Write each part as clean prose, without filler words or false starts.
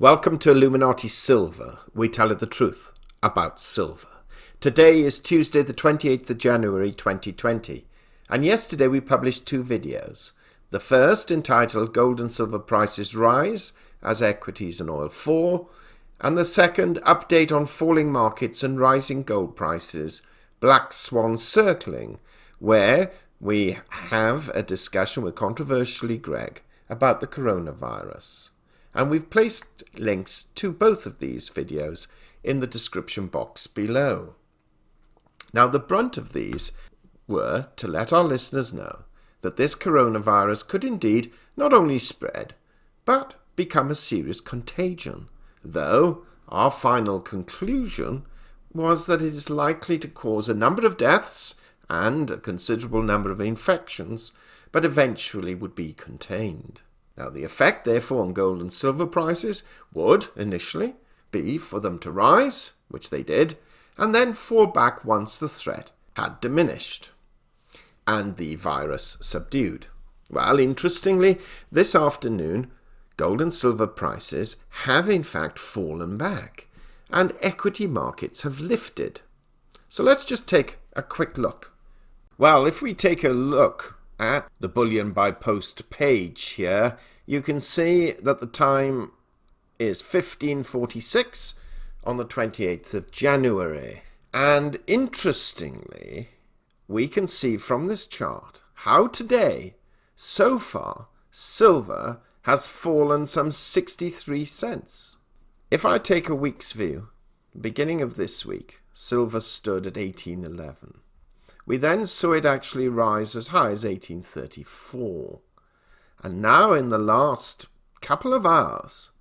Welcome to Illuminati Silver. We tell you the truth about silver. Today is Tuesday the 28th of January 2020, and yesterday we published two videos. The first entitled Gold and Silver Prices Rise as Equities and Oil Fall, and the second update on falling markets and rising gold prices, Black Swan Circling, where we have a discussion with Controversially Greg about the coronavirus. And we've placed links to both of these videos in the description box below. Now, the brunt of these were to let our listeners know that this coronavirus could indeed not only spread, but become a serious contagion, though our final conclusion was that it is likely to cause a number of deaths and a considerable number of infections, but eventually would be contained. Now, the effect, therefore, on gold and silver prices would, initially, be for them to rise, which they did, and then fall back once the threat had diminished and the virus subdued. Well, interestingly, this afternoon, gold and silver prices have in fact fallen back, and equity markets have lifted. So let's just take a quick look. Well, if we take a look at the Bullion by Post page here, you can see that the time is 15:46 on the 28th of January. And interestingly, we can see from this chart how today, so far, silver has fallen some 63 cents. If I take a week's view, beginning of this week, silver stood at 18.11. We then saw it actually rise as high as 18.34. And now in the last couple of hours,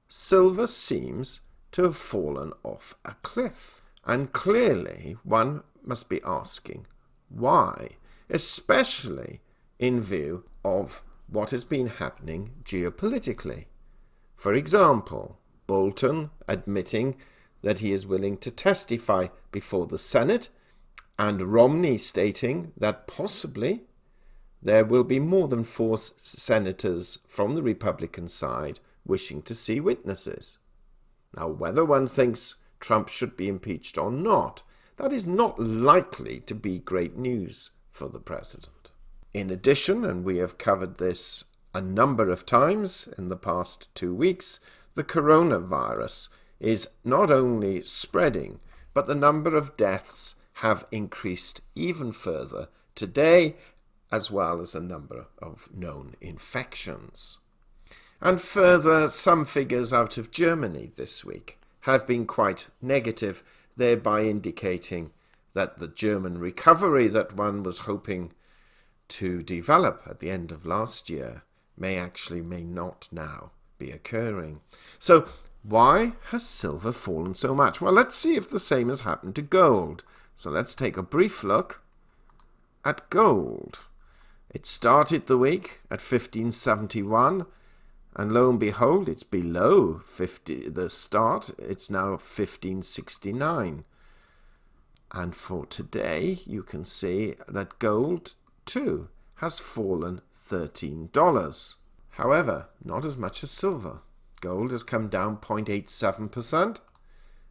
silver seems to have fallen off a cliff. And clearly one must be asking why, especially in view of what has been happening geopolitically. For example, Bolton admitting that he is willing to testify before the Senate, and Romney stating that possibly there will be more than 4 senators from the Republican side wishing to see witnesses. Now, whether one thinks Trump should be impeached or not, that is not likely to be great news for the president. In addition, and we have covered this a number of times in the past 2 weeks, the coronavirus is not only spreading, but the number of deaths have increased even further today, as well as a number of known infections. And further, some figures out of Germany this week have been quite negative, thereby indicating that the German recovery that one was hoping to develop at the end of last year may not now be occurring. So why has silver fallen so much? Well, let's see if the same has happened to gold. So let's take a brief look at gold. It started the week at 1571, and lo and behold, it's below the start. It's now 1569. And for today, you can see that gold, too, has fallen $13. However, not as much as silver. Gold has come down 0.87%,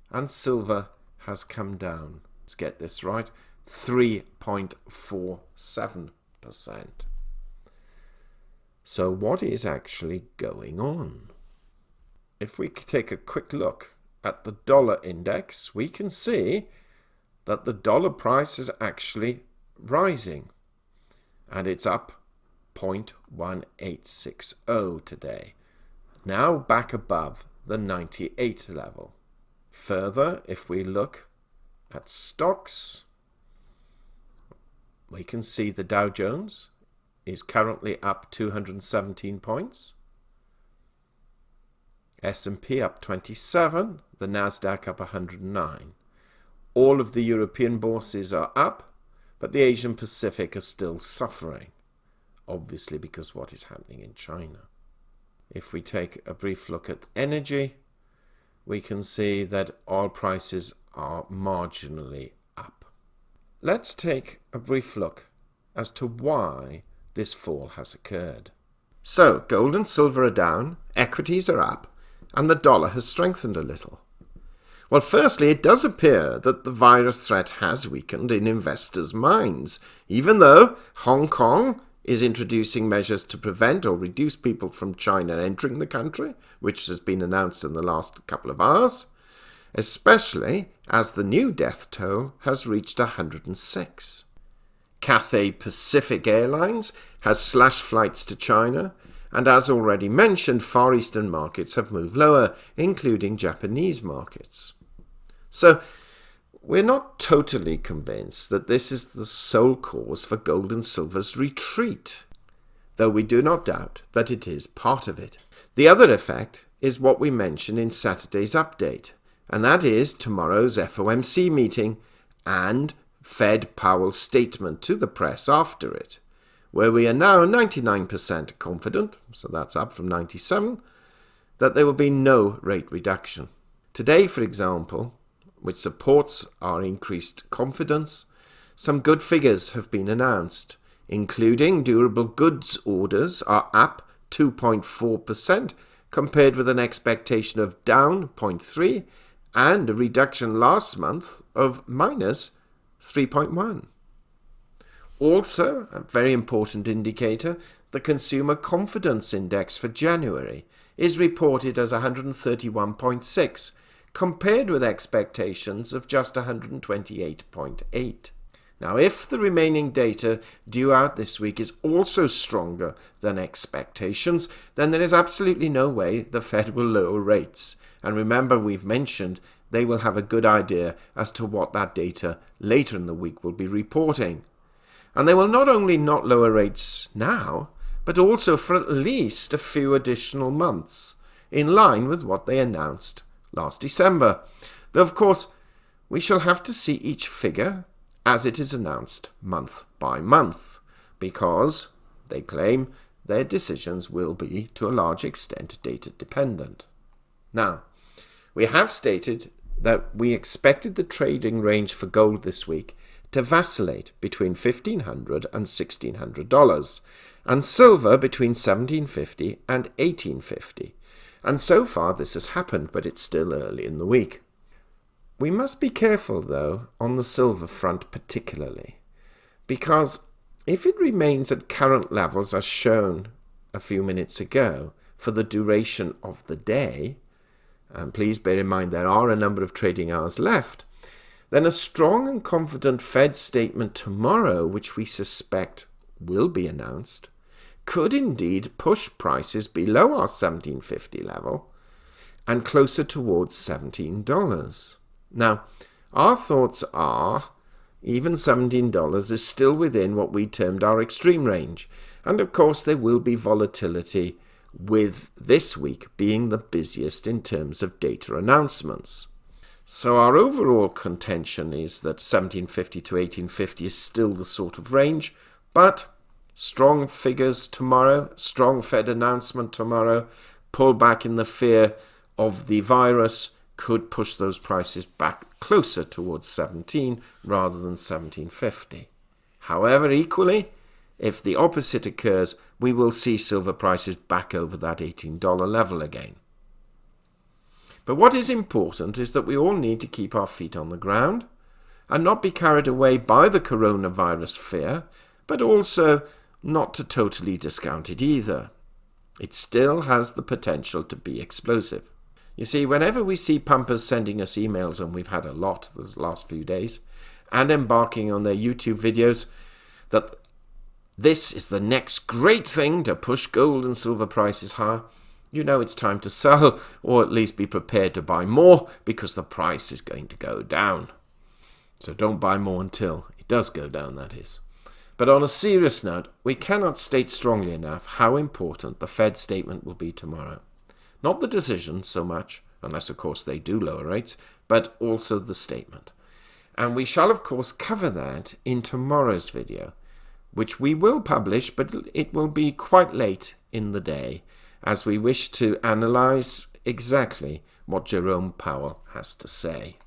and silver has come down, let's get this right, 3.47%. So what is actually going on? If we take a quick look at the dollar index, we can see that the dollar price is actually rising, and it's up 0.1860 today, now back above the 98 level. Further, if we look at stocks, we can see the Dow Jones is currently up 217 points. S&P up 27, the Nasdaq up 109. All of the European bourses are up, but the Asian Pacific are still suffering, obviously because what is happening in China. If we take a brief look at energy, we can see that oil prices are marginally up. Let's take a brief look as to why this fall has occurred. So, gold and silver are down, equities are up, and the dollar has strengthened a little? Well, firstly, it does appear that the virus threat has weakened in investors' minds, even though Hong Kong is introducing measures to prevent or reduce people from China entering the country, which has been announced in the last couple of hours, especially as the new death toll has reached 106. Cathay Pacific Airlines has slashed flights to China, and as already mentioned, Far Eastern markets have moved lower, including Japanese markets. So, we're not totally convinced that this is the sole cause for gold and silver's retreat, though we do not doubt that it is part of it. The other effect is what we mentioned in Saturday's update, and that is tomorrow's FOMC meeting and Fed Powell's statement to the press after it, where we are now 99% confident, so that's up from 97%, that there will be no rate reduction. Today, for example, which supports our increased confidence, some good figures have been announced, including durable goods orders are up 2.4% compared with an expectation of down 0.3% and a reduction last month of minus 3.1%. Also, a very important indicator, the Consumer Confidence Index for January is reported as 131.6, compared with expectations of just 128.8. Now, if the remaining data due out this week is also stronger than expectations, then there is absolutely no way the Fed will lower rates. And remember, we've mentioned they will have a good idea as to what that data later in the week will be reporting. And they will not only not lower rates now, but also for at least a few additional months, in line with what they announced last December. Though, of course, we shall have to see each figure as it is announced month by month, because, they claim, their decisions will be, to a large extent, data dependent. Now, we have stated that we expected the trading range for gold this week to vacillate between $1,500 and $1,600, and silver between $1,750 and $1,850. And so far this has happened, but it's still early in the week. We must be careful, though, on the silver front particularly, because if it remains at current levels as shown a few minutes ago for the duration of the day, and please bear in mind there are a number of trading hours left, then a strong and confident Fed statement tomorrow, which we suspect will be announced, could indeed push prices below our $1,750 level and closer towards $17. Now, our thoughts are even $17 is still within what we termed our extreme range, and of course there will be volatility, with this week being the busiest in terms of data announcements. So our overall contention is that 1750 to 1850 is still the sort of range, but strong figures tomorrow, strong Fed announcement tomorrow, pullback in the fear of the virus could push those prices back closer towards 17 rather than 1750. However, equally, if the opposite occurs, we will see silver prices back over that $18 level again. But what is important is that we all need to keep our feet on the ground and not be carried away by the coronavirus fear, but also not to totally discount it either. It still has the potential to be explosive. You see, whenever we see pumpers sending us emails, and we've had a lot these last few days, and embarking on their YouTube videos, that this is the next great thing to push gold and silver prices higher, you know it's time to sell, or at least be prepared to buy more, because the price is going to go down. So don't buy more until it does go down, that is. But on a serious note, we cannot state strongly enough how important the Fed statement will be tomorrow. Not the decision so much, unless of course they do lower rates, but also the statement. And we shall of course cover that in tomorrow's video, which we will publish, but it will be quite late in the day, as we wish to analyze exactly what Jerome Powell has to say.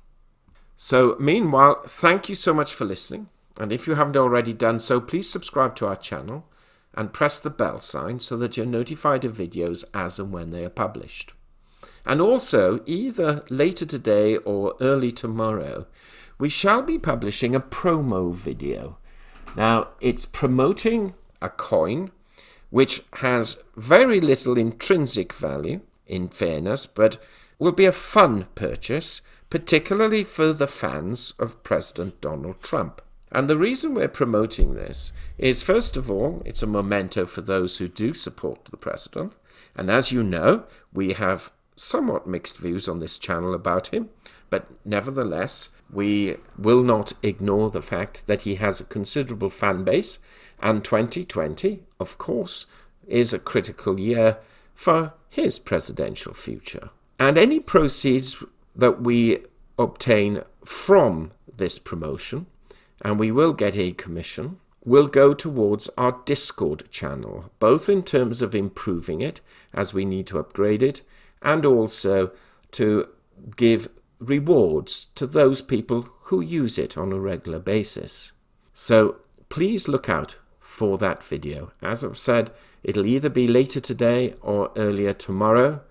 So meanwhile, thank you so much for listening, and if you haven't already done so, please subscribe to our channel and press the bell sign so that you're notified of videos as and when they are published. And also, either later today or early tomorrow, we shall be publishing a promo video. Now, it's promoting a coin which has very little intrinsic value, in fairness, but will be a fun purchase, particularly for the fans of President Donald Trump. And the reason we're promoting this is, first of all, it's a memento for those who do support the president. And as you know, we have somewhat mixed views on this channel about him, but nevertheless, we will not ignore the fact that he has a considerable fan base, and 2020, of course, is a critical year for his presidential future. And any proceeds that we obtain from this promotion, and we will get a commission, will go towards our Discord channel, both in terms of improving it, as we need to upgrade it, and also to give rewards to those people who use it on a regular basis. So please look out for that video. As I've said, it'll either be later today or earlier tomorrow.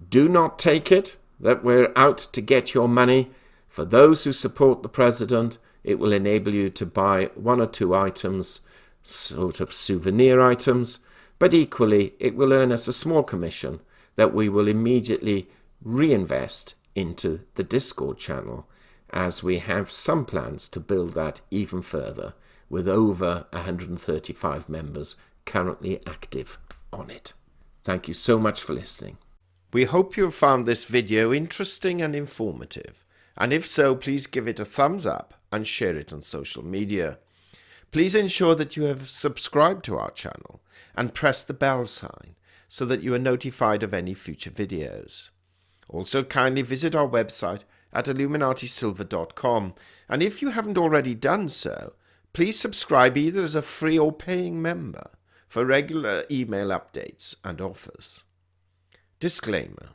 Do not take it that we're out to get your money. For those who support the president, it will enable you to buy one or two items, sort of souvenir items, but equally it will earn us a small commission that we will immediately reinvest into the Discord channel, as we have some plans to build that even further, with over 135 members currently active on it. Thank you so much for listening. We hope you have found this video interesting and informative, and if so, please give it a thumbs up and share it on social media. Please ensure that you have subscribed to our channel and press the bell sign so that you are notified of any future videos. Also, kindly visit our website at illuminatisilver.com, and if you haven't already done so, please subscribe either as a free or paying member for regular email updates and offers. Disclaimer: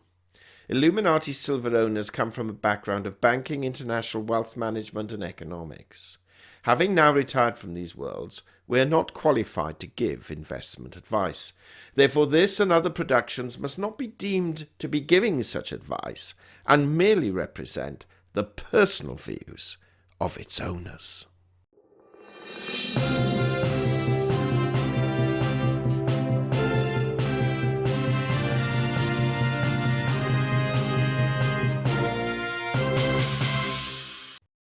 Illuminati Silver owners come from a background of banking, international wealth management and economics. Having now retired from these worlds, we are not qualified to give investment advice. Therefore, this and other productions must not be deemed to be giving such advice and merely represent the personal views of its owners.